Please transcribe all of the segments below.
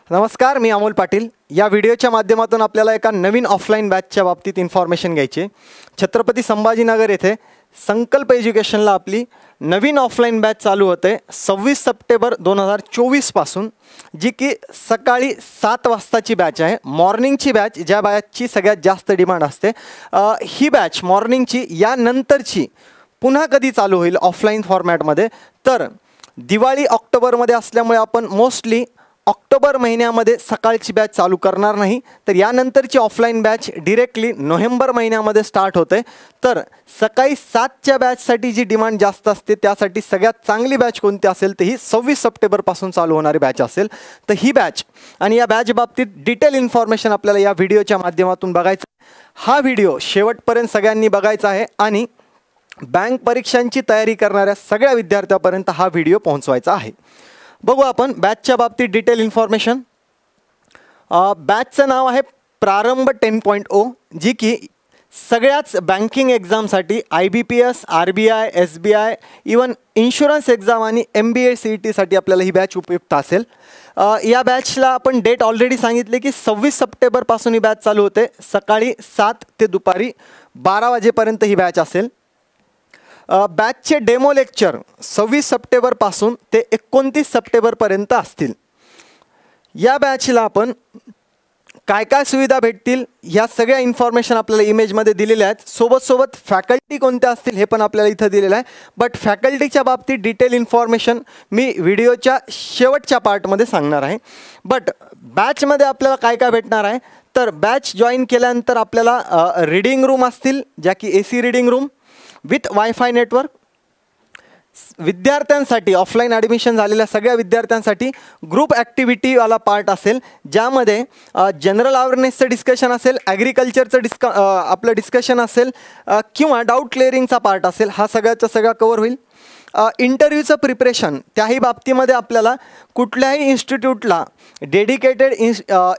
नमस्कार, मी अमोल पाटील। या व्हिडिओच्या माध्यमातून आपल्याला एका नवीन ऑफलाईन बॅचच्या बाबतीत इन्फॉर्मेशन घ्यायची आहे। छत्रपती संभाजीनगर येथे संकल्प एज्युकेशनला आपली नवीन ऑफलाईन बॅच चालू होते 26 सप्टेंबर 2024 पासून, जी की सकाळी 7 वाजताची बॅच आहे। मॉर्निंगची बॅच, ज्या बॅचची सगळ्यात जास्त डिमांड असते। ही बॅच मॉर्निंगची यानंतरची पुन्हा कधी चालू होईल ऑफलाईन फॉर्मॅटमध्ये, तर दिवाळी ऑक्टोबरमध्ये असल्यामुळे आपण मोस्टली ऑक्टोबर महिन्यामध्ये सकाळची बॅच चालू करणार नाही, तर यानंतरची ऑफलाईन बॅच डिरेक्टली नोव्हेंबर महिन्यामध्ये स्टार्ट होते। तर सकाळी 7च्या बॅचसाठी जी डिमांड जास्त असते, त्यासाठी सगळ्यात चांगली बॅच कोणती असेल तर ही 26 सप्टेंबरपासून चालू होणारी बॅच असेल। तर ही बॅच आणि या बॅच बाबतीत डिटेल इन्फॉर्मेशन आपल्याला या व्हिडिओच्या माध्यमातून बघायचं। हा व्हिडिओ शेवटपर्यंत सगळ्यांनी बघायचा आहे आणि बँक परीक्षांची तयारी करणाऱ्या सगळ्या विद्यार्थ्यांपर्यंत हा व्हिडिओ पोहोचवायचा आहे। बघू आपण बॅचच्या बाबतीत डिटेल इन्फॉर्मेशन। बॅचचं नाव आहे प्रारंभ 10.0, जी की सगळ्याच बँकिंग एक्झामसाठी IBPS, RBI, SBI, even insurance exam आणि MBA CET साठी आपल्याला ही बॅच उपयुक्त असेल। या बॅचला आपण डेट ऑलरेडी सांगितले की 26 सप्टेंबरपासून ही बॅच चालू होते। सकाळी 7 ते दुपारी 12 वाजेपर्यंत ही बॅच असेल। बॅचचे डेमो लेक्चर 26 सप्टेंबरपासून ते 29 सप्टेंबरपर्यंत असतील। या बॅचला आपण काय काय सुविधा भेटतील ह्या सगळ्या इन्फॉर्मेशन आपल्याला इमेजमध्ये दिलेल्या आहेत। सोबत फॅकल्टी कोणत्या असतील हे पण आपल्याला इथं दिलेलं आहे। बट फॅकल्टीच्या बाबतीत डिटेल इन्फॉर्मेशन मी व्हिडिओच्या शेवटच्या पार्टमध्ये सांगणार आहे। बट बॅचमध्ये आपल्याला काय काय भेटणार आहे, तर बॅच जॉईन केल्यानंतर आपल्याला रीडिंग रूम असतील, ज्या की AC reading room with wifi network. विद्यार्थ्यांसाठी ऑफलाईन ॲडमिशन झालेल्या सगळ्या विद्यार्थ्यांसाठी ग्रुप ॲक्टिव्हिटीवाला पार्ट असेल, ज्यामध्ये जनरल अवेअरनेसचं डिस्कशन असेल, ॲग्रिकल्चरचं आपलं डिस्कशन असेल, किंवा डाऊट क्लिअरिंगचा पार्ट असेल। हा सगळ्याचा सगळा कवर होईल। इंटरव्ह्यूचं प्रिपरेशन, त्याही बाबतीमध्ये आपल्याला कुठल्याही इन्स्टिट्यूटला डेडिकेटेड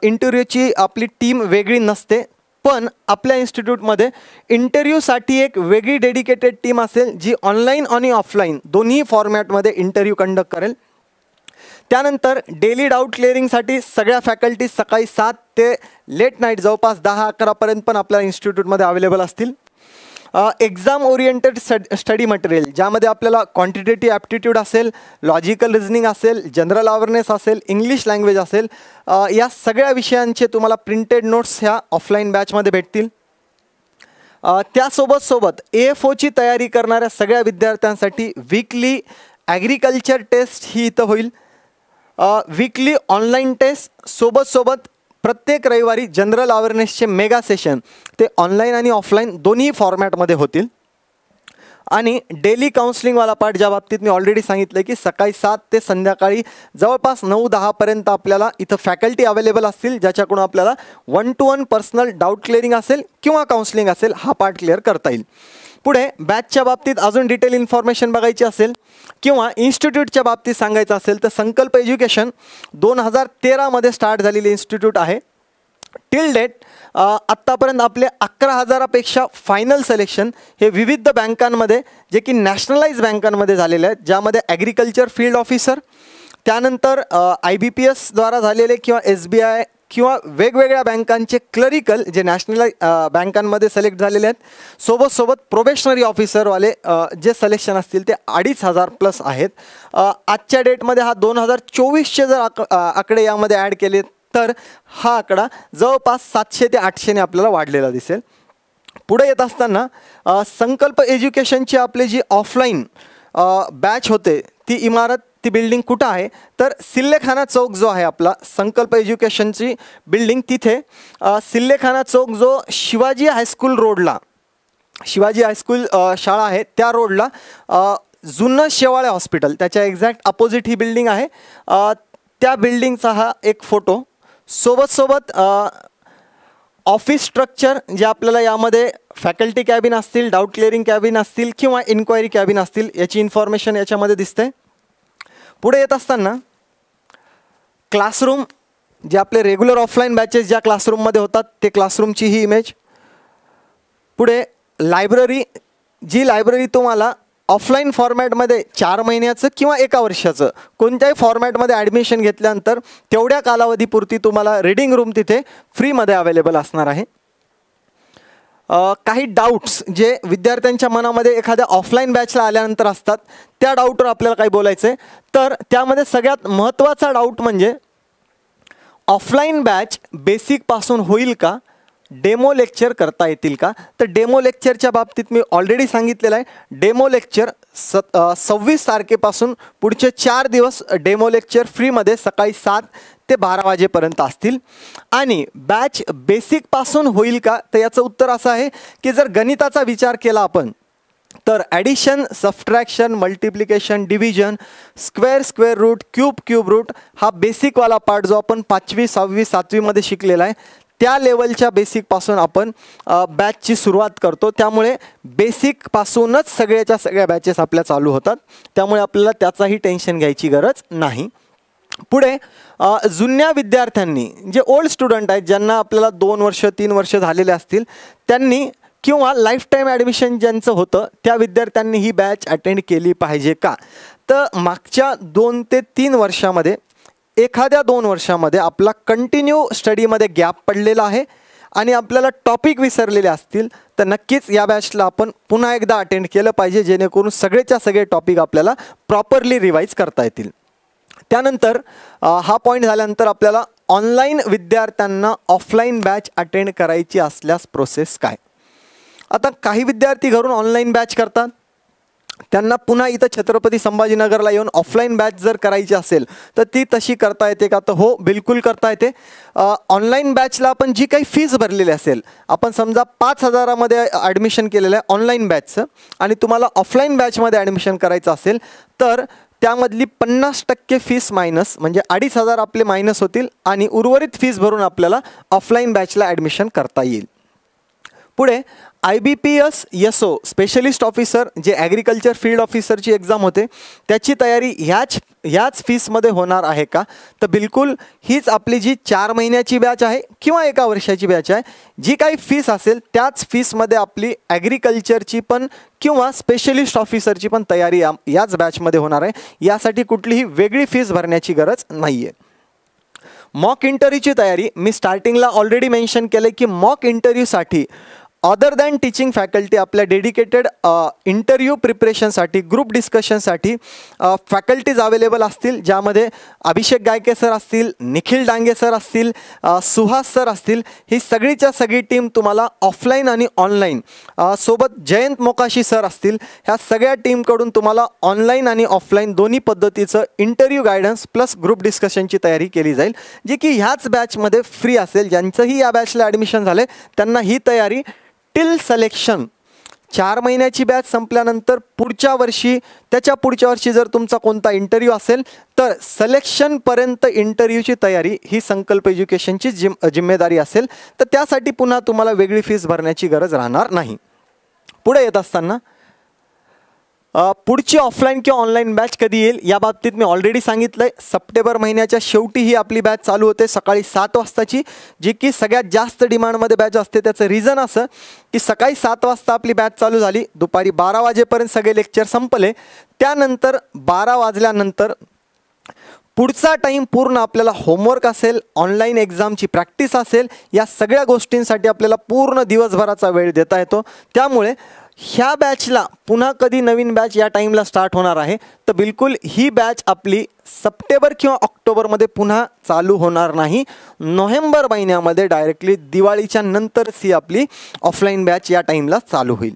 इंटरव्ह्यूची आपली टीम वेगळी नसते, पण आपल्या इन्स्टिट्यूटमध्ये इंटरव्ह्यूसाठी एक वेगळी डेडिकेटेड टीम असेल, जी ऑनलाईन आणि ऑफलाईन दोन्ही फॉर्मॅटमध्ये इंटरव्ह्यू कंडक्ट करेल। त्यानंतर डेली डाऊट क्लिअरिंगसाठी सगळ्या फॅकल्टी सकाळी 7 ते लेट नाईट जवळपास 10-11पर्यंत पण आपल्या इन्स्टिट्यूटमध्ये अवेलेबल असतील। एक्झाम ओरिएंटेड स्टडी मटेरियल, ज्यामध्ये आपल्याला क्वांटिटेटिव्ह ॲप्टिट्यूड असेल, लॉजिकल रिझनिंग असेल, जनरल अवेअरनेस असेल, इंग्लिश लँग्वेज असेल, या सगळ्या विषयांचे तुम्हाला प्रिंटेड नोट्स ह्या ऑफलाईन बॅचमध्ये भेटतील। त्यासोबत AFOची तयारी करणाऱ्या सगळ्या विद्यार्थ्यांसाठी वीकली ॲग्रिकल्चर टेस्ट ही इथं होईल। वीकली ऑनलाईन टेस्ट सोबत प्रत्येक रविवारी जनरल अवेअरनेसचे मेगा सेशन ते ऑनलाईन आणि ऑफलाईन दोन्ही फॉर्मॅटमध्ये होतील। आणि डेली काउन्सलिंगवाला पार्ट, ज्या बाबतीत मी ऑलरेडी सांगितलं की सकाळी 7 ते संध्याकाळी जवळपास 9-10पर्यंत आपल्याला इथं फॅकल्टी अवेलेबल असतील, ज्याच्याकडून आपल्याला 1-to-1 पर्सनल डाऊट क्लिअरिंग असेल किंवा काउन्सलिंग असेल, हा पार्ट क्लिअर करता येईल। पुढे बॅचच्या बाबतीत अजून डिटेल इन्फॉर्मेशन बघायची असेल किंवा इन्स्टिट्यूटच्या बाबतीत सांगायचं असेल तर संकल्प एज्युकेशन 2013मध्ये स्टार्ट झालेली इन्स्टिट्यूट आहे। टिल डेट आत्तापर्यंत आपले 11,000पेक्षा फायनल सिलेक्शन हे विविध बँकांमध्ये, जे की नॅशनलाइज बँकांमध्ये झालेले आहेत, ज्यामध्ये ॲग्रिकल्चर फील्ड ऑफिसर, त्यानंतर IBPS द्वारा झालेले किंवा SBI किंवा वेगवेगळ्या बँकांचे क्लरिकल जे नॅशनल बँकांमध्ये सिलेक्ट झालेले आहेत। सोबत प्रोबेशनरी ऑफिसरवाले जे सिलेक्शन असतील ते 2,500+ आहेत। आजच्या डेटमध्ये हा 2024चे जर आकडे यामध्ये ॲड केले तर हा आकडा जवळपास 700 ते 800ने आपल्याला वाढलेला दिसेल। पुढे येत असताना संकल्प एज्युकेशनची आपली जी ऑफलाईन बॅच होते ती इमारत, ती बिल्डिंग कुठं आहे, तर सिल्लेखाना चौक जो आहे आपला संकल्प एज्युकेशनची बिल्डिंग, तिथे सिल्लेखाना चौक जो शिवाजी हायस्कूल रोडला, शिवाजी हायस्कूल शाळा आहे त्या रोडला जुनं शेवाळे हॉस्पिटल, त्याच्या एक्झॅक्ट अपोजिट ही बिल्डिंग आहे। त्या बिल्डिंगचा हा एक फोटो। सोबत ऑफिस स्ट्रक्चर, जे आपल्याला यामध्ये फॅकल्टी कॅबिन असतील, डाऊट क्लिअरिंग कॅबिन असतील किंवा इन्क्वायरी कॅबिन असतील, याची इन्फॉर्मेशन याच्यामध्ये दिसते। पुढे येत असताना क्लासरूम, जे आपले रेग्युलर ऑफलाईन बॅचेस ज्या क्लासरूममध्ये होतात ते क्लासरूमची ही इमेज। पुढे लायब्ररी, जी लायब्ररी तुम्हाला ऑफलाईन फॉर्मॅटमध्ये 4 महिन्याचं किंवा 1 वर्षाचं कोणत्याही फॉर्मॅटमध्ये ॲडमिशन घेतल्यानंतर तेवढ्या कालावधीपुरती तुम्हाला रीडिंग रूम तिथे फ्रीमध्ये अवेलेबल असणार आहे. काही डाऊट्स जे विद्यार्थ्यांच्या मनामध्ये एखाद्या ऑफलाईन बॅचला आल्यानंतर असतात त्या डाऊटवर आपल्याला काही बोलायचं आहे. तर त्यामध्ये सगळ्यात महत्त्वाचा डाऊट म्हणजे ऑफलाईन बॅच बेसिकपासून होईल का, डेमो लेक्चर करता येतील का. तर डेमो लेक्चरच्या बाबतीत मी ऑलरेडी सांगितलेलं आहे. डेमो लेक्चर 26 तारखेपासून पुढचे 4 दिवस डेमो लेक्चर फ्रीमध्ये सकाळी 7 ते 12 वाजेपर्यंत असतील. आणि बॅच बेसिकपासून होईल का, तर याचं उत्तर असं आहे की जर गणिताचा विचार केला आपण तर addition, subtraction, multiplication, division, square root, cube root हा बेसिकवाला पार्ट जो आपण 5वी 6वी 7वीमध्ये शिकलेला आहे त्या लेवलच्या बेसिकपासून आपण बॅचची सुरुवात करतो. त्यामुळे बेसिकपासूनच सगळ्या बॅचेस आपल्या चालू होतात. त्यामुळे आपल्याला त्याचाही टेन्शन घ्यायची गरज नाही. पुढे जुन्या विद्यार्थ्यांनी जे ओल्ड स्टुडंट आहेत ज्यांना आपल्याला 2 वर्ष 3 वर्ष झालेले असतील त्यांनी किंवा लाईफ टाईम ॲडमिशन ज्यांचं होतं त्या विद्यार्थ्यांनी ही बॅच अटेंड केली पाहिजे का. तर मागच्या 2 ते 3 वर्षामध्ये एखाद्या 2 वर्षामध्ये आपला कंटिन्यू स्टडीमध्ये गॅप पडलेला आहे आणि आपल्याला टॉपिक विसरलेले असतील तर नक्कीच या बॅचला आपण पुन्हा एकदा अटेंड केलं पाहिजे जेणेकरून सगळेच्या सगळे टॉपिक आपल्याला प्रॉपरली रिवाईज करता येतील. त्यानंतर हा पॉईंट झाल्यानंतर आपल्याला ऑनलाईन विद्यार्थ्यांना ऑफलाईन बॅच अटेंड करायची असल्यास प्रोसेस काय. आता काही विद्यार्थी घरून ऑनलाईन बॅच करतात, त्यांना पुन्हा इथं छत्रपती संभाजीनगरला येऊन ऑफलाईन बॅच जर करायची असेल तर ती तशी करता येते का, तर हो बिलकुल करता येते. ऑनलाईन बॅचला आपण जी काही फीज भरलेली असेल, आपण समजा 5,000मध्ये ॲडमिशन केलेलं आहे ऑनलाईन बॅचचं आणि तुम्हाला ऑफलाईन बॅचमध्ये ॲडमिशन करायचं असेल तर त्यामधली 50% फीस मायनस म्हणजे 2,500 आपले मायनस होतील आणि उर्वरित फीस भरून आपल्याला ऑफलाईन बॅचला ॲडमिशन करता येईल. पुढे IBPS SO स्पेशलिस्ट ऑफिसर जे ॲग्रिकल्चर फील्ड ऑफिसरची एक्झाम होते त्याची तयारी ह्याच फीसमध्ये होणार आहे का, तर बिलकुल हीच आपली जी 4 महिन्याची बॅच आहे किंवा 1 वर्षाची बॅच आहे जी काही फीस असेल त्याच फीसमध्ये आपली ॲग्रिकल्चरची पण किंवा स्पेशलिस्ट ऑफिसरची पण तयारी याच बॅचमध्ये होणार आहे. यासाठी कुठलीही वेगळी फीस भरण्याची गरज नाही आहे. मॉक इंटरव्ह्यूची तयारी मी स्टार्टिंगला ऑलरेडी मेन्शन केलं की मॉक इंटरव्ह्यूसाठी अदर दॅन टीचिंग फॅकल्टी आपल्या डेडिकेटेड इंटरव्ह्यू प्रिपरेशनसाठी ग्रुप डिस्कशनसाठी फॅकल्टीज अवेलेबल असतील ज्यामध्ये अभिषेक गायके सर असतील, निखिल डांगे सर असतील, सुहास सर असतील. ही सगळीच्या सगळी टीम तुम्हाला ऑफलाईन आणि ऑनलाईन सोबत जयंत मोकाशी सर असतील ह्या सगळ्या टीमकडून तुम्हाला ऑनलाईन आणि ऑफलाईन दोन्ही पद्धतीचं इंटरव्ह्यू गायडन्स प्लस ग्रुप डिस्कशनची तयारी केली जाईल जी की ह्याच बॅचमध्ये फ्री असेल. ज्यांचंही या बॅचला ॲडमिशन झालं त्यांना ही तयारी टिल सिलेक्शन 4 महिन्याची बॅच संपल्यानंतर पुढच्या वर्षी त्याच्या पुढच्या वर्षी जर तुमचा कोणता इंटरव्ह्यू असेल तर सिलेक्शनपर्यंत इंटरव्ह्यूची तयारी ही संकल्प एज्युकेशनची जिम्मेदारी असेल. तर त्यासाठी पुन्हा तुम्हाला वेगळी फीस भरण्याची गरज राहणार नाही. पुढे येत असताना पुढची ऑफलाईन किंवा ऑनलाईन बॅच कधी येईल या बाबतीत मी ऑलरेडी सांगितलं आहे. सप्टेंबर महिन्याच्या शेवटी ही आपली बॅच चालू होते सकाळी 7 वाजताची जी की सगळ्यात जास्त डिमांडमध्ये बॅच असते. त्याचं रिझन असं की सकाळी 7 वाजता आपली बॅच चालू झाली, दुपारी 12 वाजेपर्यंत सगळे लेक्चर संपले, त्यानंतर 12 वाजल्यानंतर पुढचा टाईम पूर्ण आपल्याला होमवर्क असेल, ऑनलाईन एक्झामची प्रॅक्टिस असेल, या सगळ्या गोष्टींसाठी आपल्याला पूर्ण दिवसभराचा वेळ देता येतो. त्यामुळे ह्या बॅचला पुन्हा कधी नवीन बॅच या टाईमला स्टार्ट होणार आहे तर बिलकुल ही बॅच आपली सप्टेंबर किंवा ऑक्टोबरमध्ये पुन्हा चालू होणार नाही. नोव्हेंबर महिन्यामध्ये डायरेक्टली दिवाळीच्या नंतरच ही आपली ऑफलाईन बॅच या टाईमला चालू होईल.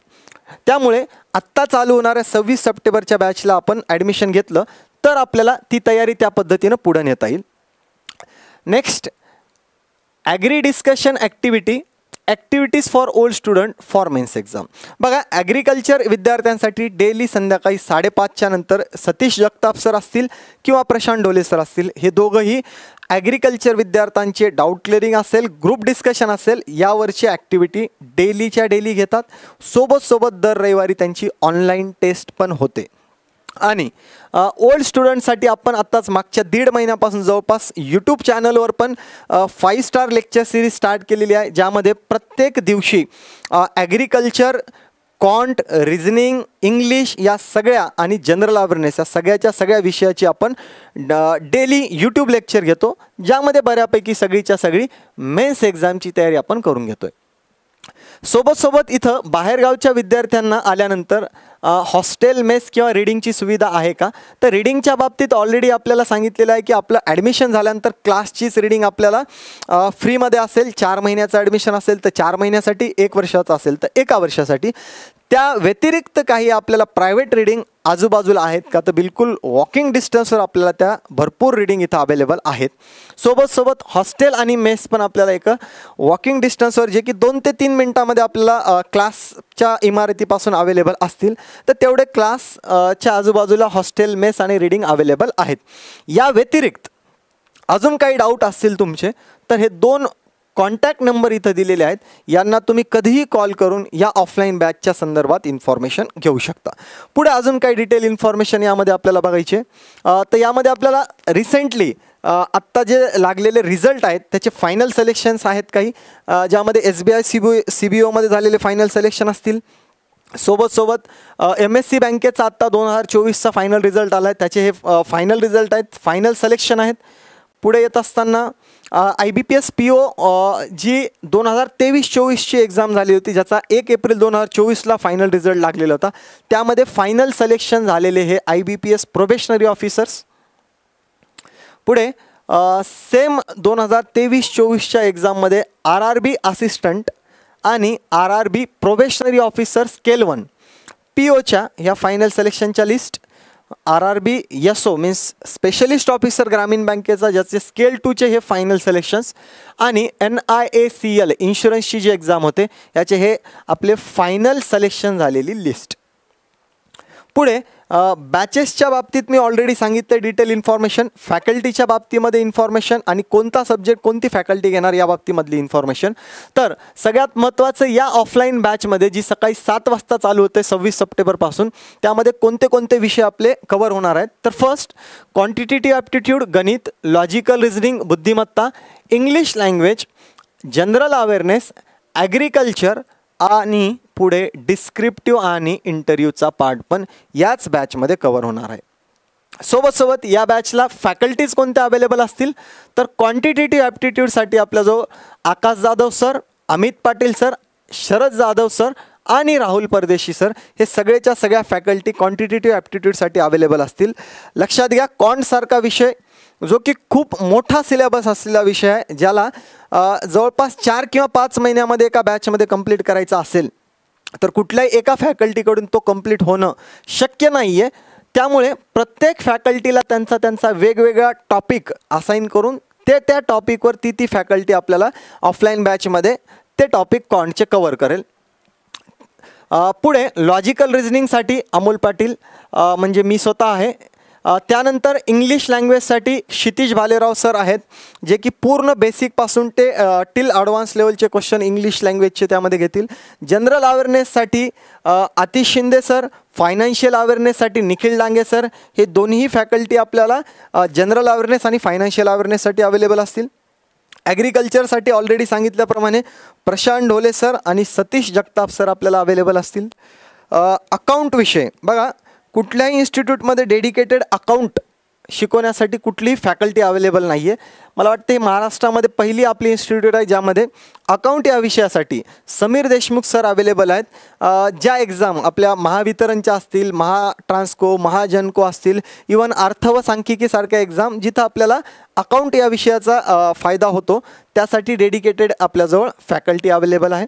त्यामुळे आत्ता चालू होणाऱ्या 26 सप्टेंबरच्या बॅचला आपण ॲडमिशन घेतलं तर आपल्याला ती तयारी त्या पद्धतीनं पुढे नेता येईल. Next agri discussion activities for old student for mains exam. बघा ॲग्रिकल्चर विद्यार्थ्यांसाठी डेली संध्याकाळी 5:30च्या नंतर सतीश जगताप सर असतील किंवा प्रशांत डोले सर असतील हे दोघंही ॲग्रिकल्चर विद्यार्थ्यांचे डाऊट क्लिअरिंग असेल, ग्रुप डिस्कशन असेल यावरची ॲक्टिव्हिटी डेलीच्या डेली घेतात. सोबत दर रविवारी त्यांची ऑनलाईन टेस्ट पण होते. आणि ओल्ड स्टुडंटसाठी आपण आत्ताच मागच्या 1.5 महिन्यापासून जवळपास यूट्यूब चॅनलवर पण 5 स्टार लेक्चर सिरीज स्टार्ट केलेली आहे ज्यामध्ये प्रत्येक दिवशी ॲग्रिकल्चर क्वांट, रिझनिंग, इंग्लिश या सगळ्या आणि जनरल अवेअरनेस या सगळ्या विषयाची आपण डेली यूट्यूब लेक्चर घेतो, ज्यामध्ये बऱ्यापैकी सगळीच्या सगळी मेन्स एक्झामची तयारी आपण करून घेतो आहे. सोबत इथं बाहेरगावच्या विद्यार्थ्यांना आल्यानंतर हॉस्टेल, मेस किंवा रीडिंगची सुविधा आहे का? तर रीडिंगच्या बाबतीत ऑलरेडी आपल्याला सांगितलेलं आहे की आपलं ॲडमिशन झाल्यानंतर क्लासचीच रीडिंग आपल्याला फ्रीमध्ये असेल. 4 महिन्याचं ॲडमिशन असेल तर 4 महिन्यासाठी, 1 वर्षाचं असेल तर 1 वर्षासाठी. त्या व्यतिरिक्त काही आपल्याला प्रायव्हेट रीडिंग आजूबाजूला आहेत का? तर बिलकुल वॉकिंग डिस्टन्सवर आपल्याला त्या भरपूर रीडिंग इथं अवेलेबल आहेत. सोबत हॉस्टेल आणि मेस पण आपल्याला एक वॉकिंग डिस्टन्सवर, जे की 2 ते 3 मिनटामध्ये आपल्याला क्लासच्या इमारतीपासून अवेलेबल असतील, तर तेवढे क्लासच्या आजूबाजूला हॉस्टेल, मेस आणि रीडिंग अवेलेबल आहेत. या व्यतिरिक्त अजून काही डाऊट असतील तुमचे तर हे 2 कॉन्टॅक्ट नंबर इथं दिलेले आहेत, यांना तुम्ही कधीही कॉल करून या ऑफलाईन बॅचच्या संदर्भात इन्फॉर्मेशन घेऊ शकता. पुढे अजून काही डिटेल इन्फॉर्मेशन यामध्ये आपल्याला बघायचे. तर यामध्ये आपल्याला रिसेंटली आत्ता जे लागलेले रिझल्ट आहेत त्याचे फायनल सिलेक्शन्स आहेत काही, ज्यामध्ये SBI CBOमध्ये झालेले फायनल सिलेक्शन असतील. सोबत MSC बँकेचा आत्ता 2024चा फायनल रिझल्ट आला आहे, त्याचे हे फायनल रिझल्ट आहेत, फायनल सिलेक्शन आहेत. पुढे येत असताना IBPS PO जी 2023-24ची एक्झाम झाली होती, ज्याचा 1 एप्रिल 2024ला फायनल रिझल्ट लागलेला होता, त्यामध्ये फायनल सिलेक्शन झालेले हे IBPS प्रोबेशनरी ऑफिसर्स. पुढे सेम 2023-24च्या एक्झाममध्ये RRB असिस्टंट आणि RRB प्रोबेशनरी ऑफिसर स्केल 1 POच्या ह्या फायनल सिलेक्शनच्या list. RRB SO means specialist officer ग्रामीण बँकेचा, ज्याचे स्केल 2चे हे फायनल सिलेक्शन्स. आणि NIACL इन्शुरन्सची जी एक्झाम होते याचे हे आपले फायनल सिलेक्शन झालेली लिस्ट. पुढे बॅचेसच्या बाबतीत मी ऑलरेडी सांगितलं डिटेल इन्फॉर्मेशन, फॅकल्टीच्या बाबतीमध्ये इन्फॉर्मेशन आणि कोणता सब्जेक्ट कोणती फॅकल्टी घेणार या बाबतीमधली इन्फॉर्मेशन. तर सगळ्यात महत्त्वाचं या ऑफलाईन बॅचमध्ये जी सकाळी 7 वाजता चालू होते 26 सप्टेंबरपासून, त्यामध्ये कोणते विषय आपले कवर होणार आहेत. तर फर्स्ट क्वांटिटेटिव्ह ॲप्टिट्यूड, गणित, लॉजिकल रिझनिंग, बुद्धिमत्ता, English language, general awareness, agriculture आणि पुढे डिस्क्रिप्टिव्ह आणि इंटरव्ह्यूचा पार्ट पण याच बॅचमध्ये कवर होणार आहे. सोबत या बॅचला फॅकल्टीज कोणत्या अवेलेबल असतील तर क्वांटिटेटिव्ह ॲप्टिट्यूडसाठी आपल्याजवळ Akash Jadhav sir, Amit Patil sir, Sharad Jadhav sir आणि राहुल परदेशी सर हे सगळ्याच्या सगळ्या फॅकल्टी क्वांटिटेटिव्ह ॲप्टिट्यूडसाठी अवेलेबल असतील. लक्षात घ्या, क्वांटसारखा विषय जो की खूप मोठा सिलेबस असलेला विषय आहे, ज्याला जवळपास 4 किंवा 5 महिन्यामध्ये एका बॅचमध्ये कंप्लीट करायचा असेल तर कुठल्याही एका फॅकल्टीकडून तो कंप्लीट होणं शक्य नाही आहे. त्यामुळे प्रत्येक फॅकल्टीला त्यांचा वेगवेगळा टॉपिक असाइन करून त्या टॉपिकवर ती फॅकल्टी आपल्याला ऑफलाईन बॅचमध्ये ते टॉपिक कॉन्टचे कवर करेल. पुढे लॉजिकल रिझनिंगसाठी अमोल पाटील म्हणजे मी स्वतः आहे. त्यानंतर इंग्लिश लँग्वेजसाठी क्षितिज भालेराव सर आहेत, जे की पूर्ण बेसिकपासून ते टिल ॲडव्हान्स लेवलचे क्वेश्चन इंग्लिश लँग्वेजचे त्यामध्ये घेतील. जनरल अवेअरनेससाठी आतिश शिंदे सर, फायनान्शियल अवेअरनेससाठी निखिल डांगे सर हे दोन्ही फॅकल्टी आपल्याला जनरल अवेअरनेस आणि फायनान्शियल अवेअरनेससाठी अवेलेबल असतील. ॲग्रिकल्चरसाठी ऑलरेडी सांगितल्याप्रमाणे प्रशांत ढोले सर आणि सतीश जगताप सर आपल्याला अवेलेबल असतील. अकाउंट विषय बघा, कुठल्याही इन्स्टिट्यूटमध्ये डेडिकेटेड अकाउंट शिकवण्यासाठी कुठलीही फॅकल्टी अवेलेबल नाही आहे. मला वाटते महाराष्ट्रामध्ये पहिली आपली इन्स्टिट्यूट आहे ज्यामध्ये अकाउंट या विषयासाठी समीर देशमुख सर अवेलेबल आहेत. ज्या एक्झाम आपल्या महावितरणच्या असतील, महाट्रान्सको, महाजनको असतील, इवन अर्थ व सांख्यिकीसारख्या एक्झाम जिथं आपल्याला अकाउंट या विषयाचा फायदा होतो, त्यासाठी डेडिकेटेड आपल्याजवळ फॅकल्टी अवेलेबल आहे.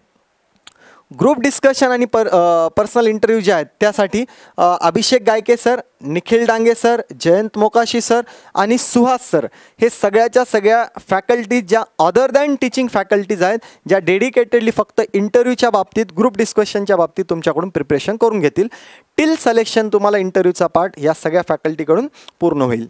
ग्रुप डिस्कशन आणि पर्सनल इंटरव्ह्यू जे आहेत त्यासाठी अभिषेक गायके sir, Nikhil Dange sir, Jayant Mokashi sir आणि सुहास सर हे सगळ्याच्या सगळ्या फॅकल्टीज ज्या अदर दॅन टीचिंग फॅकल्टीज आहेत, ज्या डेडिकेटेडली फक्त इंटरव्ह्यूच्या बाबतीत, ग्रुप डिस्कशनच्या बाबतीत तुमच्याकडून प्रिपरेशन करून घेतील. टिल सिलेक्शन तुम्हाला इंटरव्ह्यूचा पार्ट या सगळ्या फॅकल्टीकडून पूर्ण होईल.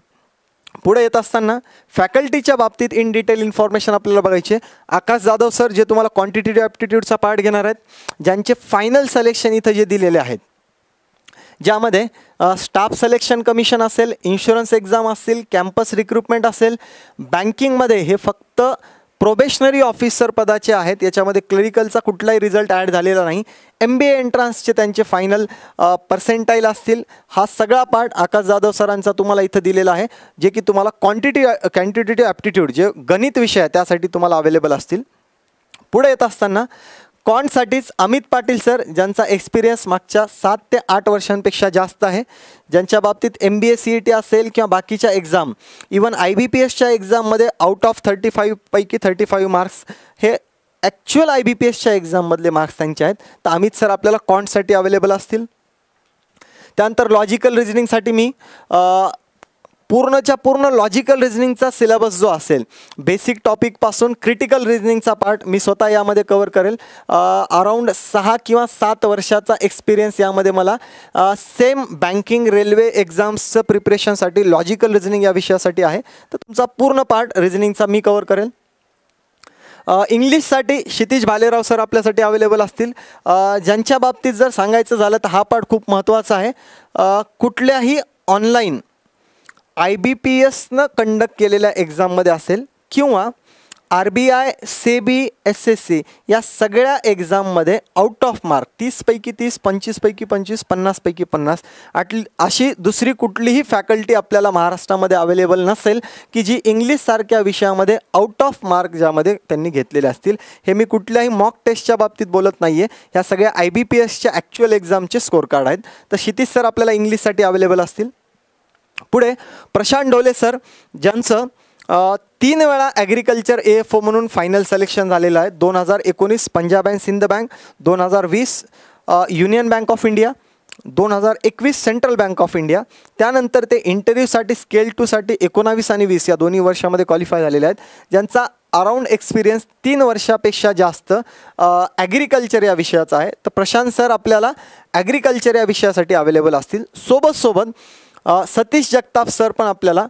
पुढे येत असताना फॅकल्टीच्या बाबतीत इन डिटेल इन्फॉर्मेशन आपल्याला बघायचे. आकाश जाधव सर जे तुम्हाला क्वांटिटेटिव्ह ॲप्टिट्यूडचा पार्ट घेणार आहेत, ज्यांचे फायनल सिलेक्शन इथं जे दिलेले आहेत, ज्यामध्ये स्टाफ सिलेक्शन कमिशन असेल, इन्शुरन्स एक्झाम असेल, कॅम्पस रिक्रुटमेंट असेल, बँकिंगमध्ये हे फक्त प्रोबेशनरी ऑफिसर पदाचे आहेत. याच्यामध्ये क्लरिकलचा कुठलाही रिझल्ट ॲड झालेला नाही. MBA एंट्रान्सचे त्यांचे फायनल पर्सेंटाईल असतील. हा सगळा पार्ट आकाश जाधव सरांचा तुम्हाला इथं दिलेला आहे, जे की तुम्हाला क्वांटिटेटिव्ह ॲप्टिट्यूड जे गणित विषय आहे त्यासाठी तुम्हाला अवेलेबल असतील. पुढे येत असताना कॉन्टसाठीच अमित पाटील सर, ज्यांचा एक्सपिरियन्स मागच्या 7 ते 8 वर्षांपेक्षा जास्त आहे, ज्यांच्या बाबतीत MBA CET असेल किंवा बाकीच्या एक्झाम, इवन IBPSच्या एक्झाममध्ये आउट ऑफ 35 पैकी 35 मार्क्स हे ॲक्च्युअल IBPSच्या एक्झाममधले मार्क्स त्यांचे आहेत. तर अमित सर आपल्याला कॉन्टसाठी अवेलेबल असतील. त्यानंतर लॉजिकल रिझनिंगसाठी मी पूर्णच्या पूर्ण लॉजिकल रिझनिंगचा सिलेबस जो असेल, बेसिक टॉपिकपासून क्रिटिकल रिझनिंगचा पार्ट मी स्वतः यामध्ये कवर करेल. अराऊंड 6 किंवा 7 वर्षाचा एक्सपिरियन्स यामध्ये मला सेम बँकिंग रेल्वे एक्झाम्सचं प्रिपरेशनसाठी लॉजिकल रिझनिंग या विषयासाठी आहे. तर तुमचा पूर्ण पार्ट रिझनिंगचा मी कवर करेल. इंग्लिशसाठी क्षितिज भालेराव सर आपल्यासाठी अवेलेबल असतील. ज्यांच्या बाबतीत जर सांगायचं झालं तर हा पार्ट खूप महत्त्वाचा आहे. कुठल्याही ऑनलाईन IBPSनं कंडक्ट केलेल्या एक्झाममध्ये असेल किंवा RBI, SEBI, SSC या सगळ्या एक्झाममध्ये आउट ऑफ मार्क 30 पैकी 30, 25 पैकी 25, 50 पैकी 50 अशी दुसरी कुठलीही फॅकल्टी आपल्याला महाराष्ट्रामध्ये अवेलेबल नसेल की जी इंग्लिशसारख्या विषयामध्ये आउट ऑफ मार्क ज्यामध्ये त्यांनी घेतलेले असतील. हे मी कुठल्याही मॉक टेस्टच्या बाबतीत बोलत नाही आहे. ह्या सगळ्या IBPSच्या ॲक्च्युअल एक्झामचे स्कोर कार्ड आहेत. तर क्षितिज सर आपल्याला इंग्लिशसाठी अवेलेबल असतील. पुढे प्रशांत ढोले सर, ज्यांचं 3 वेळा ॲग्रिकल्चर AFO म्हणून फायनल सिलेक्शन झालेलं आहे. 2019 Punjab and Sind Bank, 2020 Union Bank of India, 2021 Central Bank of India. त्यानंतर ते इंटरव्ह्यूसाठी स्केल 2साठी 19 आणि 20 या दोन्ही वर्षामध्ये क्वालिफाय झालेले आहेत. ज्यांचा अराऊंड एक्सपिरियन्स 3 वर्षापेक्षा जास्त ॲग्रिकल्चर या विषयाचा आहे. तर प्रशांत सर आपल्याला ॲग्रिकल्चर या विषयासाठी अवेलेबल असतील. सोबत सतीश जगताप सर पण आपल्याला,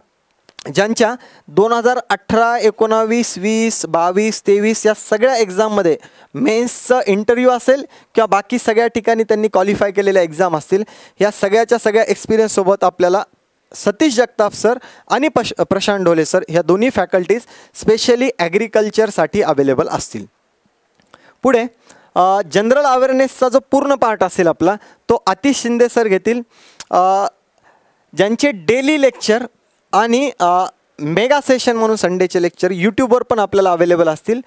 ज्यांच्या 2018, 19, 20, 22, 23 या सगळ्या एक्झाममध्ये मेन्सचं इंटरव्ह्यू असेल किंवा बाकी सगळ्या ठिकाणी त्यांनी क्वालिफाय केलेल्या एक्झाम असतील. या सगळ्याच्या सगळ्या एक्सपिरियन्ससोबत आपल्याला सतीश जगताप सर आणि प्रशांत ढोले सर ह्या दोन्ही फॅकल्टीज स्पेशली ॲग्रिकल्चरसाठी अवेलेबल असतील. पुढे जनरल अवेअरनेसचा जो पूर्ण पार्ट असेल आपला तो आतिश शिंदे सर घेतील, ज्यांचे डेली लेक्चर आणि मेगा सेशन म्हणून संडेचे लेक्चर यूट्यूबवर पण आपल्याला अवेलेबल असतील.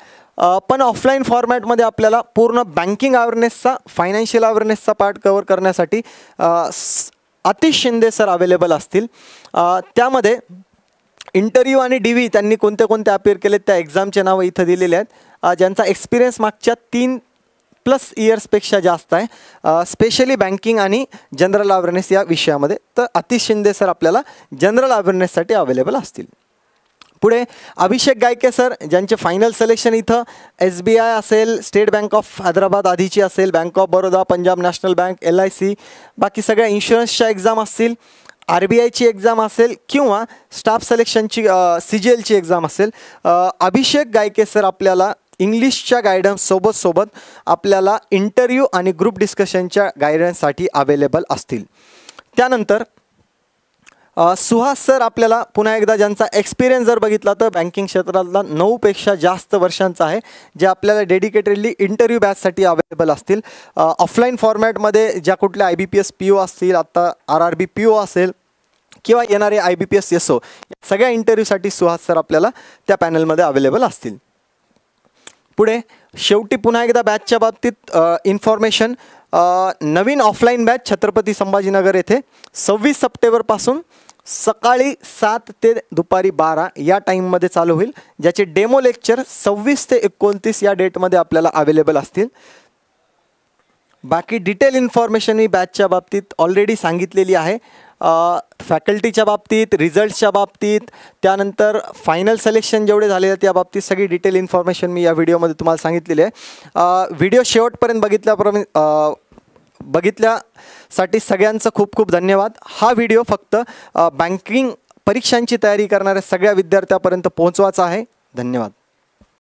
पण ऑफलाईन फॉर्मॅटमध्ये आपल्याला पूर्ण बँकिंग अवेअरनेसचा, फायनान्शियल अवेअरनेसचा पार्ट कवर करण्यासाठी आतिश शिंदे सर अवेलेबल असतील. त्यामध्ये इंटरव्ह्यू आणि DV त्यांनी कोणते कोणते अपिअर केलेत त्या एक्झामचे नावं इथं दिलेले आहेत. ज्यांचा एक्सपिरियन्स मागच्या 3+ इयर्सपेक्षा जास्त आहे, स्पेशली बँकिंग आणि जनरल अवेअरनेस या विषयामध्ये. तर आतिश शिंदे सर आपल्याला जनरल अवेअरनेससाठी अवेलेबल असतील. पुढे अभिषेक गायके सर, ज्यांचे फायनल सिलेक्शन इथं SBI असेल, स्टेट बँक ऑफ हैदराबाद आधीची असेल, bank of Baroda, Punjab national bank, LIC, बाकी सगळ्या इन्शुरन्सच्या एक्झाम असतील, RBIची एक्झाम असेल किंवा स्टाफ सिलेक्शनची CGLची एक्झाम असेल. अभिषेक गायके सर आपल्याला इंग्लिशच्या गायडन्स सोबत आपल्याला इंटरव्ह्यू आणि ग्रुप डिस्कशनच्या गायडन्ससाठी अवेलेबल असतील. त्यानंतर सुहास सर आपल्याला पुन्हा एकदा, ज्यांचा एक्सपिरियन्स जर बघितला तर बँकिंग क्षेत्रातला 9पेक्षा जास्त वर्षांचा आहे, जे आपल्याला डेडिकेटेडली इंटरव्ह्यू बॅचसाठी अवेलेबल असतील. ऑफलाईन फॉर्मॅटमध्ये ज्या कुठल्या IBPS PO असतील, आता RRB PO असेल किंवा येणारे IBPS SO, सगळ्या इंटरव्ह्यूसाठी सुहास सर आपल्याला त्या पॅनलमध्ये अवेलेबल असतील. पुढे शेवटी पुन्हा एकदा बॅचच्या बाबतीत इन्फॉर्मेशन, नवीन ऑफलाईन बॅच छत्रपती संभाजीनगर येथे 26 सप्टेंबरपासून सकाळी 7 ते दुपारी 12 या टाईममध्ये चालू होईल, ज्याचे डेमो लेक्चर 26 ते 29 या डेटमध्ये आपल्याला अवेलेबल असतील. बाकी डिटेल इन्फॉर्मेशन मी बॅचच्या बाबतीत ऑलरेडी सांगितलेली आहे. फॅकल्टीच्या बाबतीत, रिझल्ट्सच्या बाबतीत, त्यानंतर फायनल सिलेक्शन जेवढे झाले त्या बाबतीत सगळी डिटेल इन्फॉर्मेशन मी या व्हिडिओमध्ये तुम्हाला सांगितलेली आहे. व्हिडिओ शेवटपर्यंत बघितल्यासाठी सगळ्यांचं खूप खूप धन्यवाद. हा व्हिडिओ फक्त बँकिंग परीक्षांची तयारी करणाऱ्या सगळ्या विद्यार्थ्यांपर्यंत पोहोचवायचा आहे. धन्यवाद.